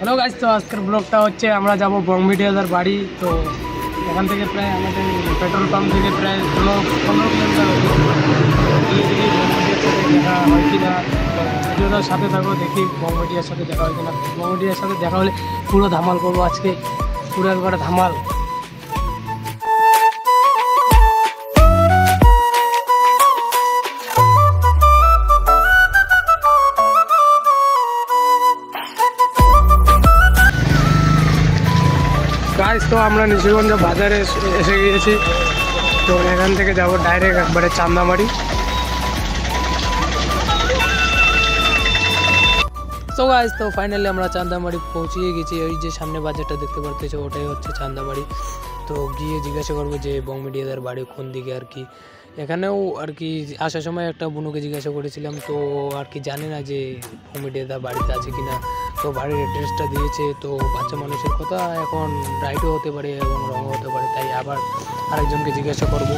Hello guys, তো আজকের ব্লগটা হচ্ছে আমরা যাব বং মিডিয়াদার বাড়ি। তো এখান থেকে প্রায় আমাদের পেট্রোল পাম্প থেকে প্রায় 15 কিলোমিটার দেখা হয় কিনা, ভিডিওটার সাথে থাকো, দেখি বং মিডিয়ার সাথে দেখা হয় কিনা। বং মিডিয়ার সাথে দেখা হলে পুরো ধামাল করবো আজকে, পুরো একবারে ধামাল। গাইস, তো আমরা নিশিগঞ্জ বাজারে এসে গিয়েছি। তো এখান থেকে যাব ডাইরেক্ট একবারে চান্দামারি। তো গাইস, তো ফাইনালি আমরা চান্দামারি পৌঁছিয়ে গেছি। ওই যে সামনে বাজারটা দেখতে পারতেছো, ওটাই হচ্ছে চান্দামারি। তো গিয়ে জিজ্ঞাসা করবো যে বং মিডিয়াদার বাড়ি কোন দিকে আর কি। এখানেও আর কি আসার সময় একটা বুনুকে জিজ্ঞাসা করেছিলাম, তো আর কি জানে না যে বং মিডিয়াদার বাড়িতে আছে কিনা। তো বাড়ির অ্যাড্রেসটা দিয়েছে। তো বাচ্চা মানুষের কথা, এখন রাইটও হতে পারে এবং রঙও হতে পারে, তাই আবার আরেকজনকে জিজ্ঞাসা করবো।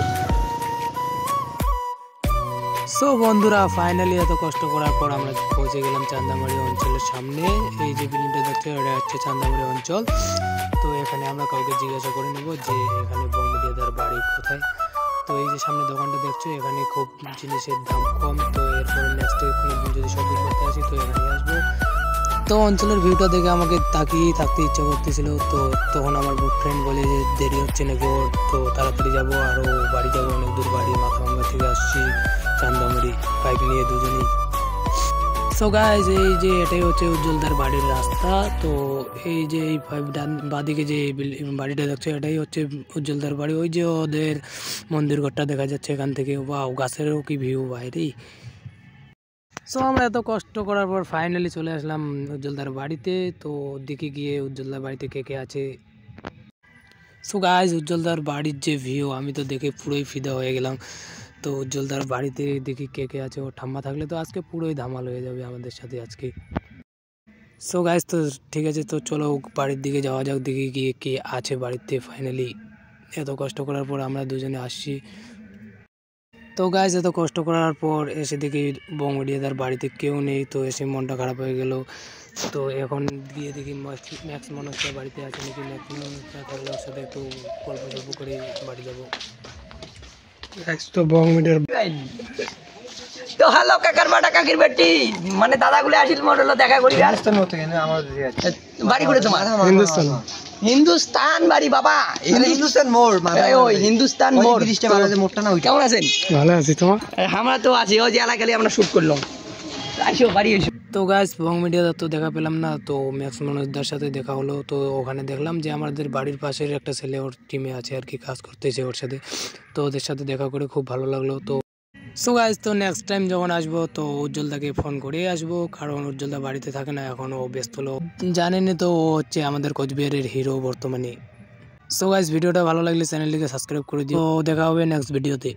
সো বন্ধুরা, ফাইনালি এত কষ্ট করার পর আমরা পৌঁছে গেলাম চান্দামারি অঞ্চলের সামনে। এই যে বিল্ডিংটা দেখছো, এটা হচ্ছে চান্দামারি অঞ্চল। তো এখানে আমরা কাউকে জিজ্ঞাসা করে নেব যে এখানে বং মিডিয়াদার বাড়ি কোথায়। তো এই যে সামনে দোকানটা দেখছো, এখানে খুব জিনিসের দাম কম। তো এরপরে নেক্সটে কোনো দিন যদি শপিং করতে আসি তো এখানে আসবো। তো অঞ্চলের ভিউটা দেখে আমাকে তাকিয়ে থাকতে ইচ্ছা করতেছিল। তো তখন আমার ফ্রেন্ড বলে যে দেরি হচ্ছে নাকি ওর, তো তাড়াতাড়ি যাবো, আরও বাড়ি যাবো, অনেক দূর বাড়ি, মাথাভাঙ্গা থেকে আসছি চান্দামারি বাইক নিয়ে দুজনেই। সো গাইস, এই যে এটাই হচ্ছে উজ্জ্বলদার বাড়ির রাস্তা। তো এই যে এই বাদিকে যে বাড়িটা দেখছো, এটাই হচ্ছে উজ্জ্বলদার বাড়ি। ওই যে ওদের মন্দির ঘরটা দেখা যাচ্ছে এখান থেকে। ওয়াও, গাছেরও কি ভিউ বাইরে। সো আমরা এত কষ্ট করার পর ফাইনালি চলে আসলাম উজ্জ্বলদার বাড়িতে। তো দেখে গিয়ে উজ্জ্বলদার বাড়িতে কে কে আছে। সো গাইস, উজ্জ্বলদার বাড়ির যে ভিউ, আমি তো দেখে পুরোই ফিদা হয়ে গেলাম। তো উজ্জ্বলদার বাড়িতে দেখি কে কে আছে। ও ঠাম্মা থাকলে তো আজকে পুরোই ধামাল হয়ে যাবে আমাদের সাথে আজকে। সো গাইস, তো ঠিক আছে, তো চলো বাড়ির দিকে যাওয়া যাক, দেখি গিয়ে কে আছে বাড়িতে। ফাইনালি এত কষ্ট করার পর আমরা দুজনে আসছি। তো গাইস, এত কষ্ট করার পর এসে দেখি বং মিডিয়াদার বাড়িতে কেউ নেই। তো এসে মনটা খারাপ হয়ে গেল। তো এখন গিয়ে দেখি ম্যাক্স মানুষটা বাড়িতে আছে নাকি। ম্যাক্স মানুষটা থাকলে ওর সাথে একটু গল্প টল্প করে বাড়ি যাবো। তো বং মিডিয়ার তো হ্যালো কাকার বাটা কাকির বেটি, মানে দাদাগুলো আসিল মডেল দেখা করি। রাজস্থান মতো কেন আমার বাড়ি করে তোমার হিন্দুস্তান, হিন্দুস্তান বাড়ি বাবা, হিন্দুস্তান মোড়, ওই হিন্দুস্তান মোড়। ব্রিজটা বানাতে মোড়টা না, কেমন আছেন? ভালো আছি। তোমার? আমরা তো আছি, ওই যে এলাকালে আমরা শুট করলাম। আসো বাড়ি এসো। তো গাইস, বং মিডিয়াদার তো দেখা পেলাম না। তো ম্যাক্স মানুষদের সাথে দেখা হলো। তো ওখানে দেখলাম যে আমাদের বাড়ির পাশের একটা ছেলে ওর টিমে আছে আর কি, কাজ করতেছে ওর সাথে। তো ওদের সাথে দেখা করে খুব ভালো লাগলো। তো সো গাইস, তো নেক্সট টাইম যখন আসবো তো উজ্জ্বলদাকে ফোন করে আসবো, কারণ উজ্জ্বলদা বাড়িতে থাকে না এখন, ও ব্যস্ত লোক জানেনি। তো ও হচ্ছে আমাদের কোচবিহারের হিরো বর্তমানে। সো গাইস, ভিডিওটা ভালো লাগলে চ্যানেলটিকে সাবস্ক্রাইব করে দিও। তো দেখা হবে নেক্সট ভিডিওতে।